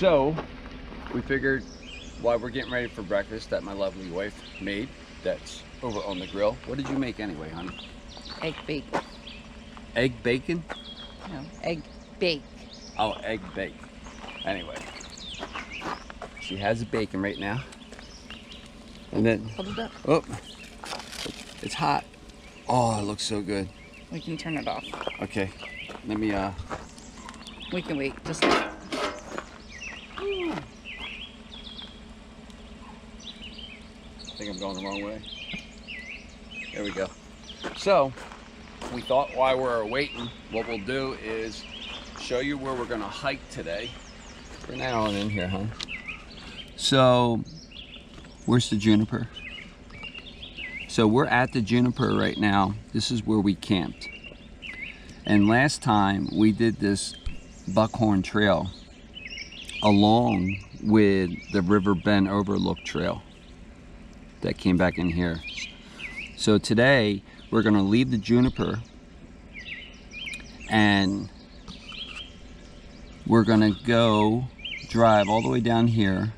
So we figured while we're getting ready for breakfast that my lovely wife made, that's over on the grill. What did you make anyway, honey? Egg bake. Egg bacon? No, egg bake. Oh, egg bake. Anyway, she has the bacon right now. And then, Hold it up. oh, it's hot. Oh, it looks so good. We can turn it off. Okay, let me, We can wait. Just I think I'm going the wrong way. There we go. So, we thought while we're waiting, what we'll do is show you where we're gonna hike today. We're now in here, huh? So, where's the juniper? So we're at the juniper right now. This is where we camped. And last time we did this Buckhorn Trail along with the River Bend Overlook Trail that came back in here. So today we're gonna leave the juniper and we're gonna go drive all the way down here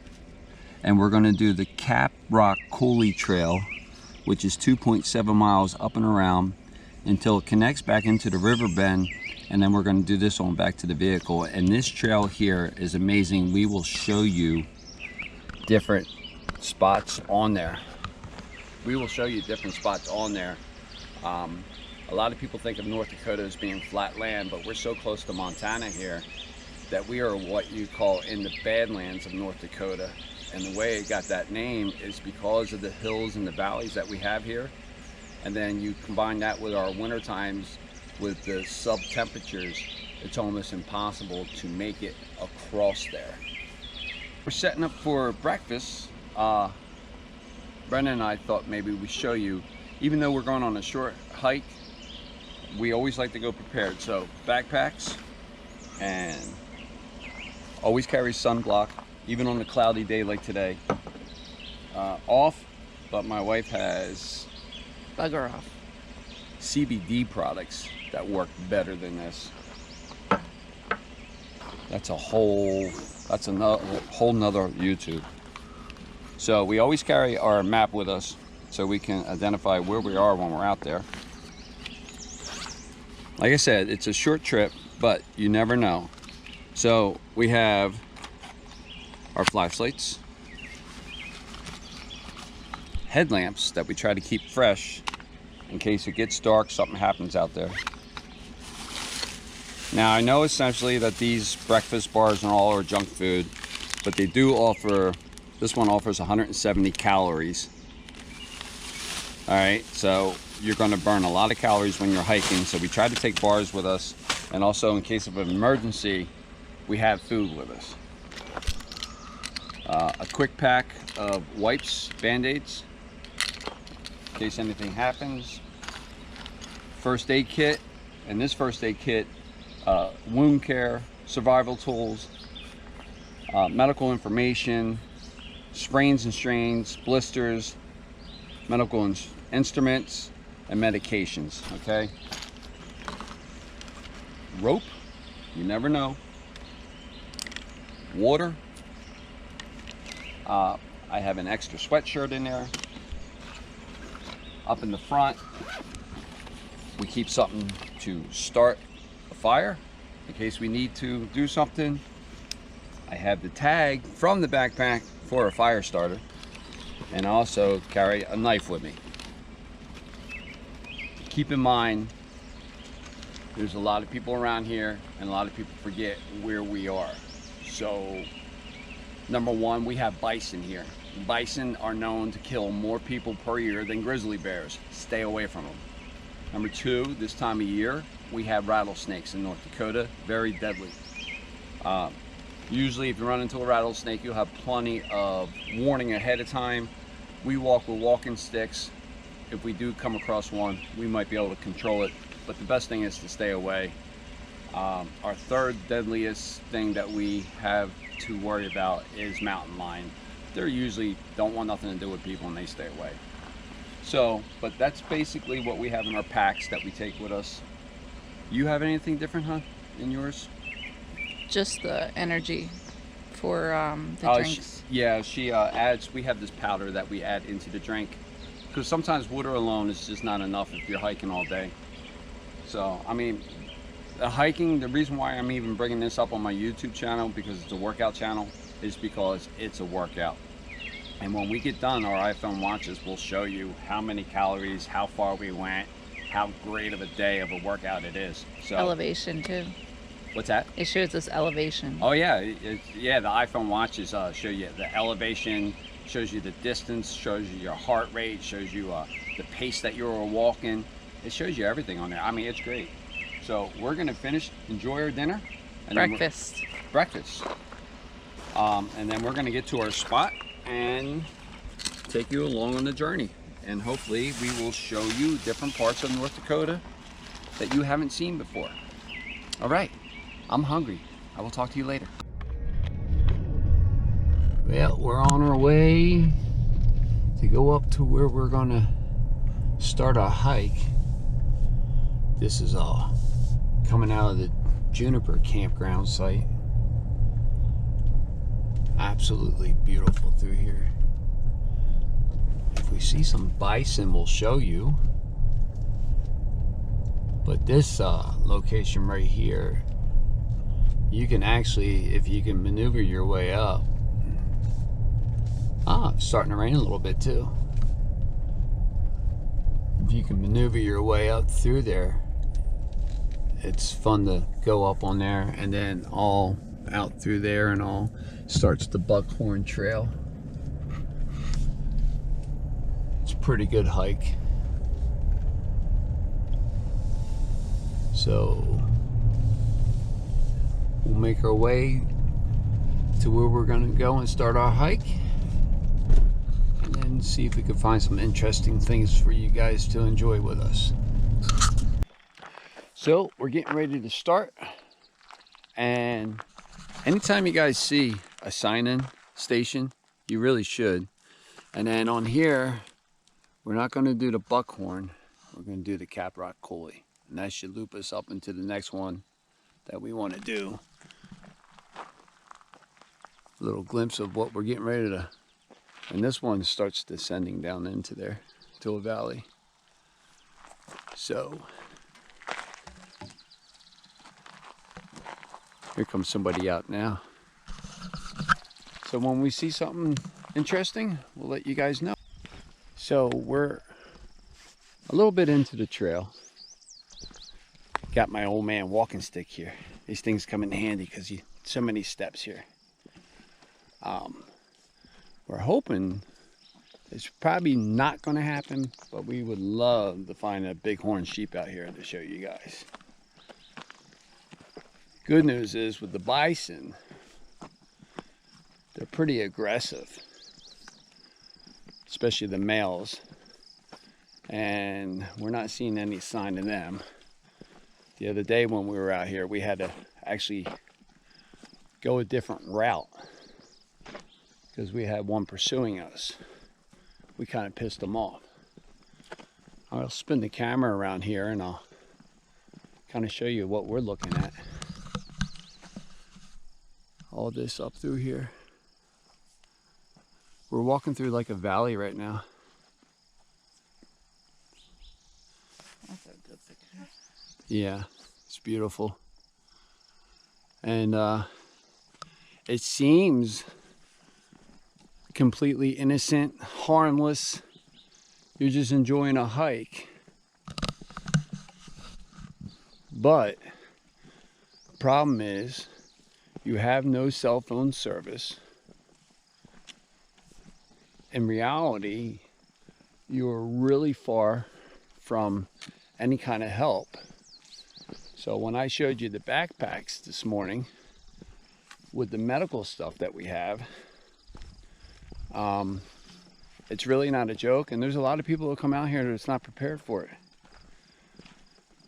and we're gonna do the Cap Rock Coulee Trail, which is 2.7 miles up and around until it connects back into the river bend, and then we're gonna do this on back to the vehicle. And this trail here is amazing. We will show you different spots on there. We will show you different spots on there. A lot of people think of North Dakota as being flat land, but we're so close to Montana here that we are what you call in the Badlands of North Dakota. And the way it got that name is because of the hills and the valleys that we have here. And then you combine that with our winter times with the sub temperatures, it's almost impossible to make it across there. We're setting up for breakfast. Brendan and I thought maybe we'd show you, even though we're going on a short hike, we always like to go prepared. So backpacks, and always carry sunblock, even on a cloudy day like today. Off, but my wife has bugger off. CBD products that work better than this. That's another whole nother YouTube. So we always carry our map with us so we can identify where we are when we're out there. Like I said, it's a short trip, but you never know. So we have our flashlights, headlamps that we try to keep fresh in case it gets dark, something happens out there. Now I know essentially that these breakfast bars and all are junk food, but they do offer, this one offers 170 calories. All right, so you're gonna burn a lot of calories when you're hiking, so we try to take bars with us, and also in case of an emergency, we have food with us. A quick pack of wipes, Band-Aids, in case anything happens. First aid kit, and this first aid kit, wound care, survival tools, medical information, sprains and strains, blisters, medical instruments, and medications, okay? Rope, you never know. Water. I have an extra sweatshirt in there. Up in the front, we keep something to start a fire in case we need to do something. I have the tag from the backpack for a fire starter, and I also carry a knife with me. Keep in mind, there's a lot of people around here and a lot of people forget where we are. So, number one, we have bison here. Bison are known to kill more people per year than grizzly bears. Stay away from them. Number two, this time of year, we have rattlesnakes in North Dakota, very deadly. Usually if you run into a rattlesnake, you'll have plenty of warning ahead of time. We walk with walking sticks. If we do come across one, we might be able to control it, but the best thing is to stay away. Our third deadliest thing that we have to worry about is mountain lion. They usually don't want nothing to do with people and they stay away. So, but that's basically what we have in our packs that we take with us. You have anything different, huh, in yours? Just the energy for the drinks? She adds, we have this powder that we add into the drink. Because sometimes water alone is just not enough if you're hiking all day. So, I mean, the hiking, the reason why I'm even bringing this up on my YouTube channel, because it's a workout channel, is because it's a workout. And when we get done, our iPhone watches will show you how many calories, how far we went, how great of a day of a workout it is. So Elevation too. what's that? It shows us elevation. Oh yeah, yeah. The iPhone watches show you the elevation, shows you the distance, shows you your heart rate, shows you the pace that you were walking. It shows you everything on there. I mean, it's great. So we're gonna finish, enjoy our dinner, and Breakfast. and then we're gonna get to our spot and take you along on the journey. And hopefully we will show you different parts of North Dakota that you haven't seen before. All right, I'm hungry. I will talk to you later. Well, we're on our way to go up to where we're gonna start a hike. This is coming out of the Juniper campground site. Absolutely beautiful through here. If we see some bison, we'll show you. But this location right here, you can actually, if you can maneuver your way up. It's starting to rain a little bit too. If you can maneuver your way up through there, it's fun to go up on there, and then all out through there and all starts the Buckhorn Trail. It's a pretty good hike. So we'll make our way to where we're gonna go and start our hike, and then see if we can find some interesting things for you guys to enjoy with us. So we're getting ready to start, and anytime you guys see a sign-in station, you really should. And then on here, we're not going to do the Buckhorn, we're going to do the Caprock Coulee, and that should loop us up into the next one that we want to do. A little glimpse of what we're getting ready to, and this one starts descending down into there to a valley. So here comes somebody out now. So when we see something interesting, we'll let you guys know. So we're a little bit into the trail. Got my old man walking stick here. These things come in handy because you so many steps here. We're hoping it's probably not going to happen, but we would love to find a bighorn sheep out here to show you guys. Good news is with the bison, they're pretty aggressive, especially the males, and we're not seeing any sign of them. The other day when we were out here, we had to actually go a different route because we had one pursuing us. We kind of pissed them off. I'll spin the camera around here and I'll kind of show you what we're looking at. All this up through here. We're walking through like a valley right now. That's a good picture. Yeah, it's beautiful. And it seems completely innocent, harmless. You're just enjoying a hike. But the problem is you have no cell phone service. In reality, you're really far from any kind of help. So when I showed you the backpacks this morning with the medical stuff that we have, it's really not a joke, and there's a lot of people who come out here that's not prepared for it.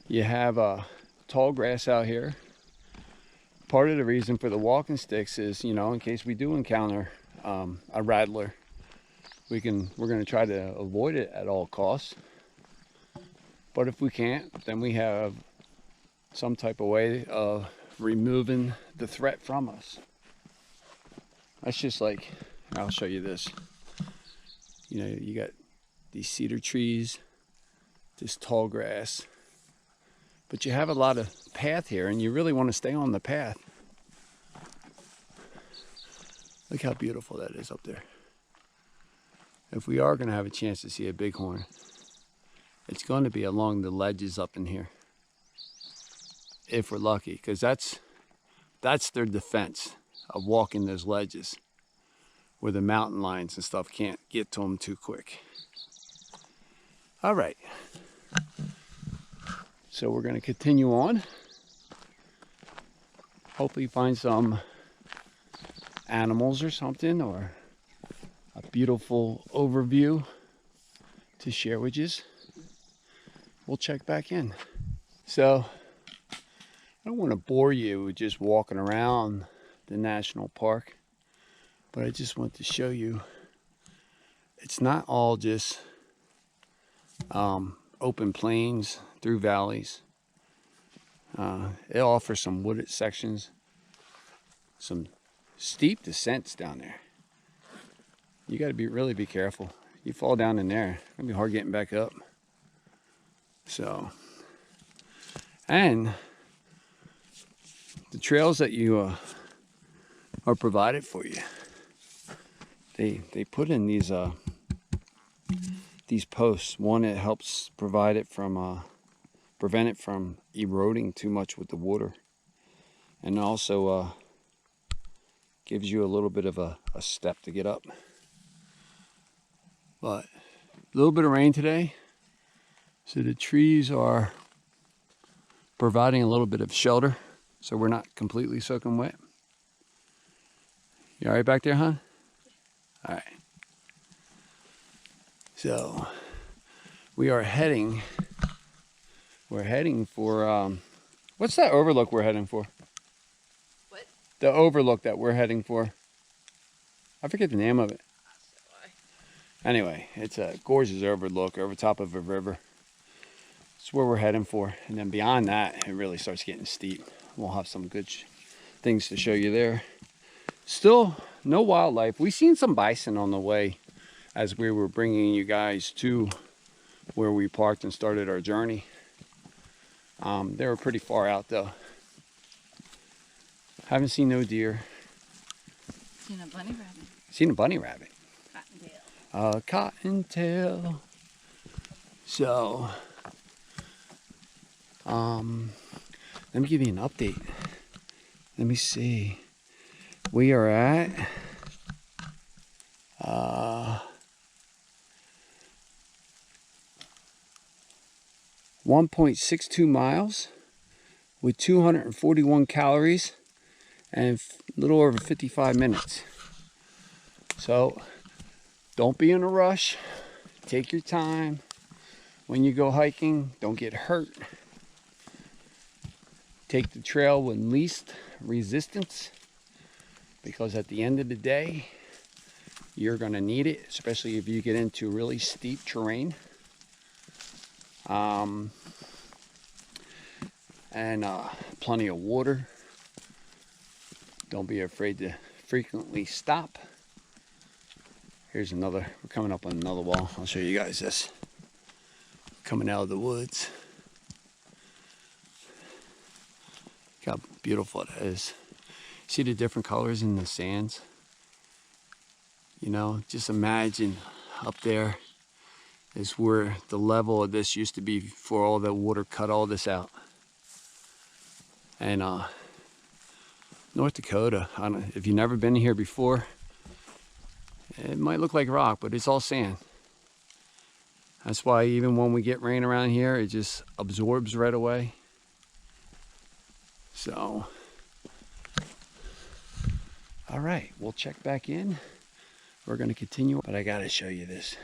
You have tall grass out here. Part of the reason for the walking sticks is, you know, in case we do encounter a rattler, we're going to try to avoid it at all costs. But if we can't, then we have some type of way of removing the threat from us. That's just like, I'll show you this. You know, you got these cedar trees, this tall grass, but you have a lot of path here, and you really want to stay on the path. Look how beautiful that is up there. If we are going to have a chance to see a bighorn, it's going to be along the ledges up in here, if we're lucky, because that's their defense of walking those ledges where the mountain lions and stuff can't get to them too quick. All right, so we're going to continue on. Hopefully find some animals or something, or a beautiful overview to share with you. We'll check back in. So I don't want to bore you with just walking around the national park, but I just want to show you it's not all just open plains through valleys. It offers some wooded sections, some steep descents down there. You got to really be careful. You fall down in there, it's gonna be hard getting back up. So, and the trails that you are provided for you, they put in these posts. One, it helps provide it from prevent it from eroding too much with the water, and also gives you a little bit of a step to get up. But a little bit of rain today, so the trees are providing a little bit of shelter, so we're not completely soaking wet. You all right back there, huh? All right. So we are heading. We're heading for what's that overlook we're heading for? What? The overlook that we're heading for. I forget the name of it. Anyway, it's a gorgeous overlook over top of a river. It's where we're heading for. And then beyond that, it really starts getting steep. We'll have some good things to show you there. Still, no wildlife. We seen some bison on the way as we were bringing you guys to where we parked and started our journey. They were pretty far out though. Haven't seen no deer. Seen a bunny rabbit. Seen a bunny rabbit. Cottontail. Cottontail. So, let me give you an update. Let me see. We are at 1.62 miles with 241 calories and a little over 55 minutes. So don't be in a rush. Take your time. When you go hiking, don't get hurt. Take the trail with least resistance, because at the end of the day, you're going to need it, especially if you get into really steep terrain. And plenty of water. Don't be afraid to frequently stop. Here's another, we're coming up on another wall. I'll show you guys this. Coming out of the woods. Look how beautiful it is. See the different colors in the sands? You know, just imagine up there is where the level of this used to be before all the water cut all this out. And North Dakota, I don't, if you've never been here before, it might look like rock, but it's all sand. That's why even when we get rain around here, it just absorbs right away. So, all right, we'll check back in. We're gonna continue, but I gotta show you this.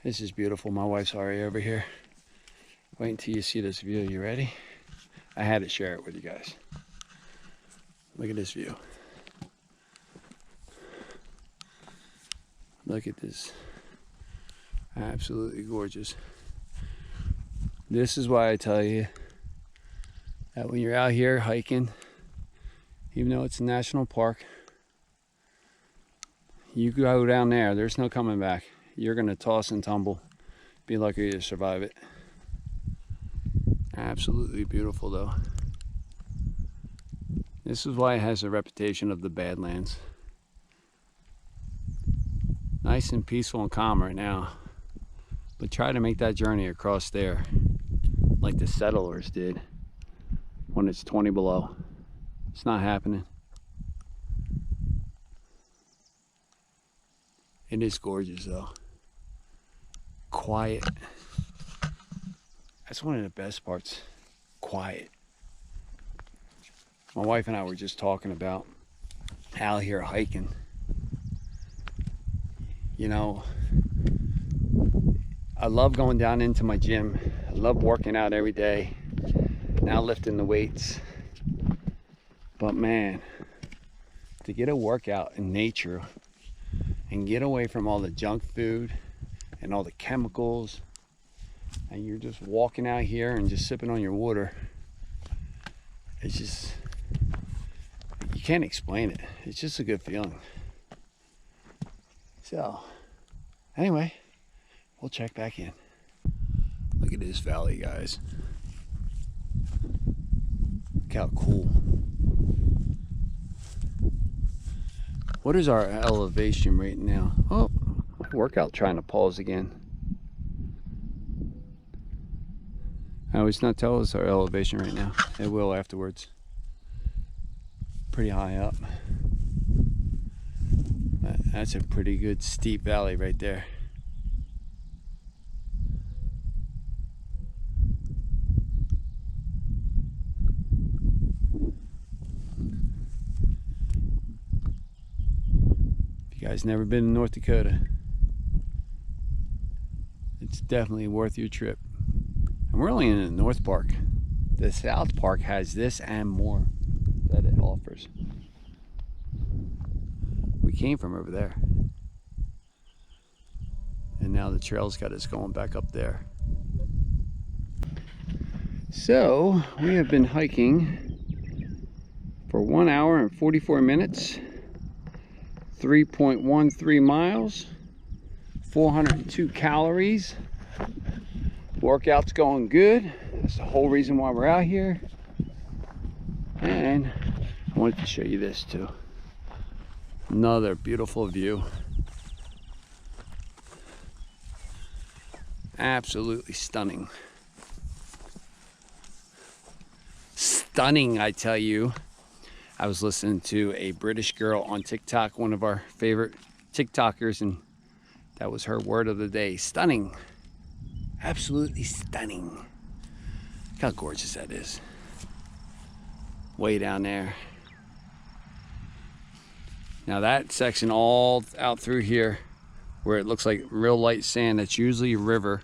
This is beautiful. My wife's already over here. Wait until you see this view. You ready? I had to share it with you guys. Look at this view. Look at this. Absolutely gorgeous. This is why I tell you that when you're out here hiking, even though it's a national park, You go down there, there's no coming back. You're gonna toss and tumble. Be lucky to survive it. Absolutely beautiful though. This is why it has a reputation of the Badlands. Nice and peaceful and calm right now. But try to make that journey across there like the settlers did when it's 20 below. It's not happening. It is gorgeous though. Quiet. That's one of the best parts. Quiet. My wife and I were just talking about out here hiking. You know, I love going down into my gym. I love working out every day. Now lifting the weights. But man, to get a workout in nature and get away from all the junk food and all the chemicals, and you're just walking out here and just sipping on your water, it's just, you can't explain it. It's just a good feeling. So anyway, we'll check back in. Look at this valley, guys. Look how cool. What is our elevation right now? Oh, my workout trying to pause again. Oh, it's not telling us our elevation right now. It will afterwards. Pretty high up. That's a pretty good steep valley right there. If you guys never been to North Dakota, it's definitely worth your trip. And we're only in the North Park. The South Park has this and more that it offers. We came from over there. And now the trail's got us going back up there. So we have been hiking for 1 hour and 44 minutes, 3.13 miles, 402 calories. Workout's going good. That's the whole reason why we're out here. And I wanted to show you this too. Another beautiful view. Absolutely stunning. Stunning, I tell you. I was listening to a British girl on TikTok, one of our favorite TikTokers, and that was her word of the day. Stunning. Absolutely stunning. Look how gorgeous that is. Way down there. Now that section all out through here where it looks like real light sand, that's usually a river.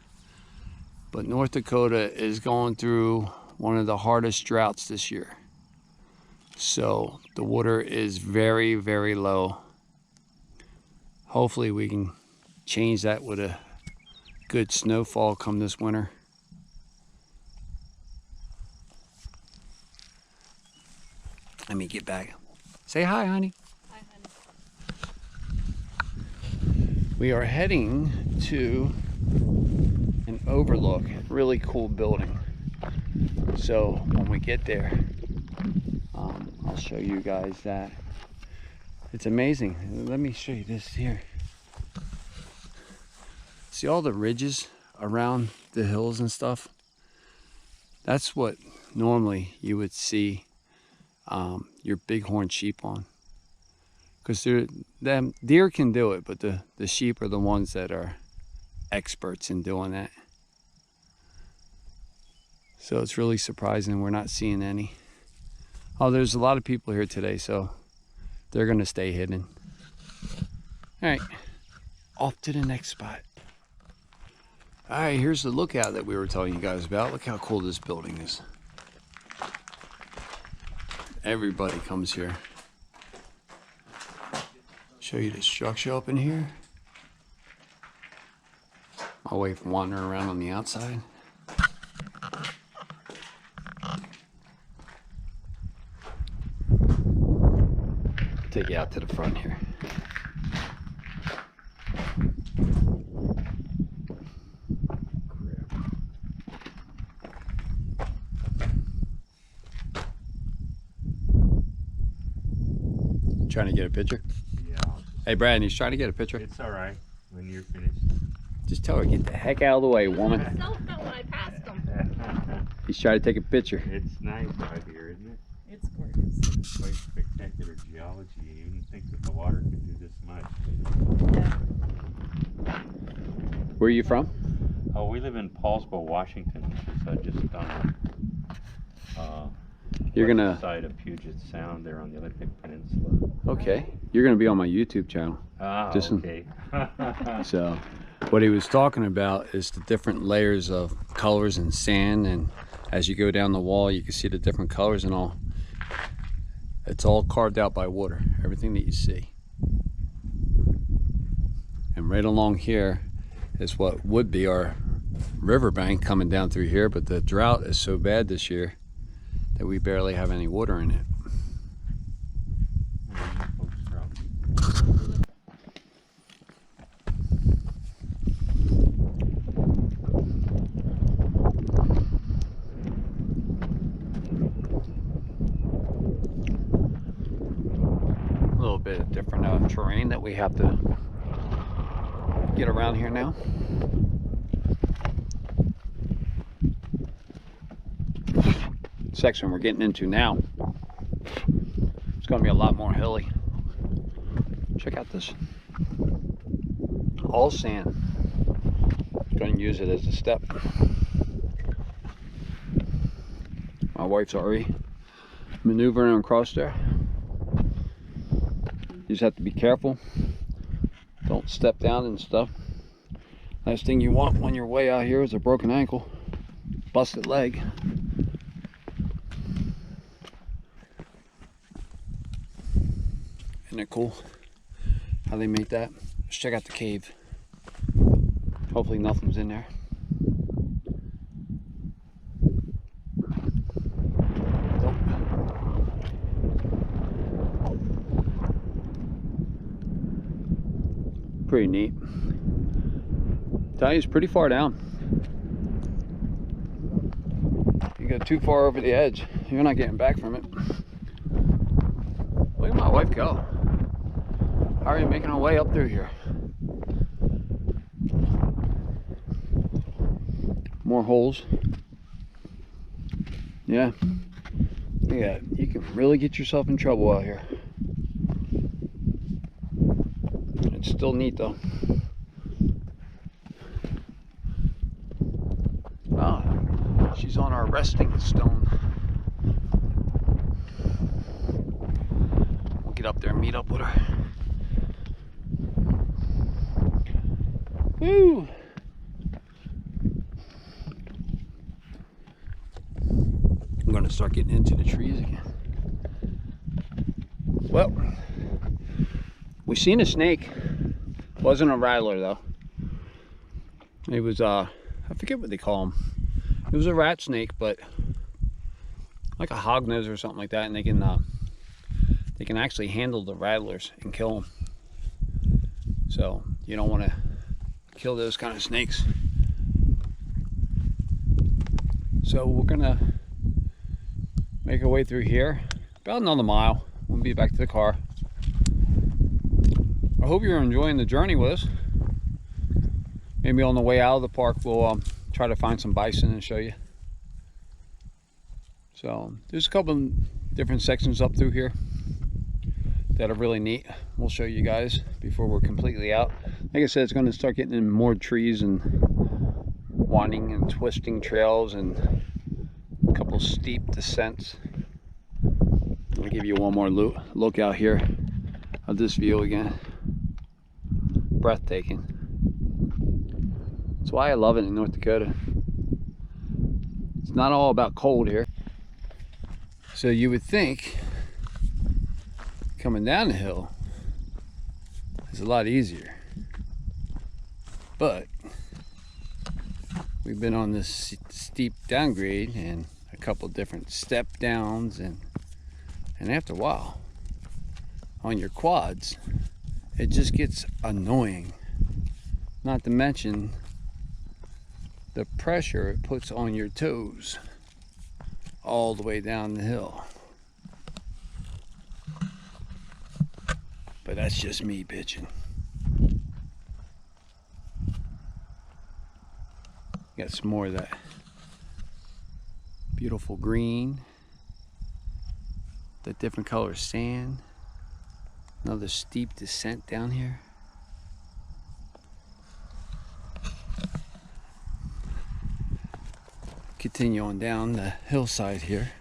But North Dakota is going through one of the hardest droughts this year. So the water is very, very low. Hopefully we can change that with a good snowfall come this winter. Let me get back. Say hi, honey. Hi, honey. We are heading to an overlook, really cool building. So when we get there, I'll show you guys that. It's amazing. Let me show you this here. See all the ridges around the hills and stuff? That's what normally you would see your bighorn sheep on. Because deer can do it, but the sheep are the ones that are experts in doing that. So it's really surprising we're not seeing any. Oh, there's a lot of people here today, so they're gonna stay hidden. All right, off to the next spot. All right, here's the lookout that we were telling you guys about. Look how cool this building is. Everybody comes here. Show you the structure up in here. My wife wandering around on the outside. Take you out to the front here. Trying to get a picture? Yeah. Hey, Brad, he's trying to get a picture. It's all right when you're finished. Just tell her, get the heck out of the way, woman. My cell phone when I passed him. He's trying to take a picture. It's nice out here, isn't it? It's gorgeous. It's quite spectacular geology. You wouldn't think that the water could do this much. Yeah. Where are you from? Oh, we live in Paulsboro, Washington, which is just on You're west gonna. side of Puget Sound there on the Olympic Peninsula. Okay. You're gonna be on my YouTube channel. Ah, Just okay. So, what he was talking about is the different layers of colors and sand, and as you go down the wall, you can see the different colors and all. It's all carved out by water, everything that you see. And right along here is what would be our riverbank coming down through here, but the drought is so bad this year that we barely have any water in it. A little bit of different terrain that we have to get around here now. Section we're getting into now, it's going to be a lot more hilly. Check out this, all sand. Going to use it as a step. My wife's already maneuvering across there. You just have to be careful, don't step down and stuff. Last thing you want when you're way out here is a broken ankle, busted leg. Isn't it cool how they made that? Let's check out the cave. Hopefully nothing's in there. Nope. Pretty neat. Tell you, it's pretty far down. You go too far over the edge, you're not getting back from it. Look at my wife go. Already making her way up through here. More holes. Yeah. Yeah, you can really get yourself in trouble out here. It's still neat though. Oh, she's on our resting stone. We'll get up there and meet up with her. Woo! I'm gonna start getting into the trees again. Well, we seen a snake. Wasn't a rattler though. It was I forget what they call them. It was a rat snake, but like a hognose or something like that, and they can actually handle the rattlers and kill them. So you don't want to kill those kind of snakes. So we're gonna make our way through here about another mile. We'll be back to the car. I hope you're enjoying the journey with us. Maybe on the way out of the park we'll try to find some bison and show you. So there's a couple different sections up through here that are really neat. We'll show you guys before we're completely out. Like I said, it's going to start getting in more trees and winding and twisting trails and a couple steep descents. I'll give you one more look out here of this view again. Breathtaking. That's why I love it in North Dakota. It's not all about cold here. So you would think coming down the hill is a lot easier, but we've been on this steep downgrade and a couple different step downs, and after a while on your quads it just gets annoying, not to mention the pressure it puts on your toes all the way down the hill. that's just me bitching. Got some more of that beautiful green, the different color sand. Another steep descent down here. Continue on down the hillside here.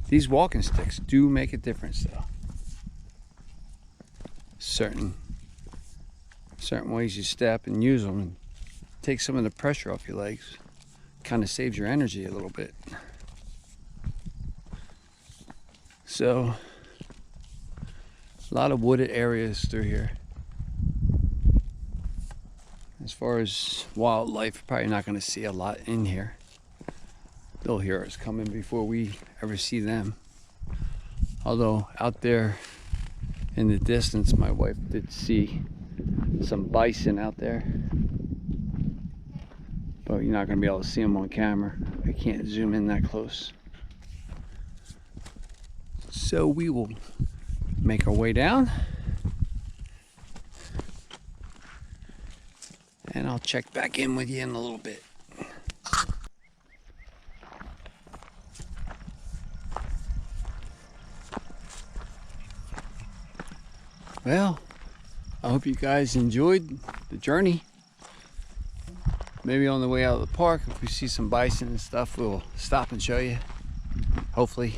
These walking sticks do make a difference though. Certain ways you step and use them and take some of the pressure off your legs. Kind of saves your energy a little bit. So, a lot of wooded areas through here. As far as wildlife, probably not going to see a lot in here. They'll hear us coming before we ever see them. Although out there in the distance, my wife did see some bison out there. But you're not going to be able to see them on camera. I can't zoom in that close. So we will make our way down. And I'll check back in with you in a little bit. Well, I hope you guys enjoyed the journey. Maybe on the way out of the park, if we see some bison and stuff, we'll stop and show you. Hopefully.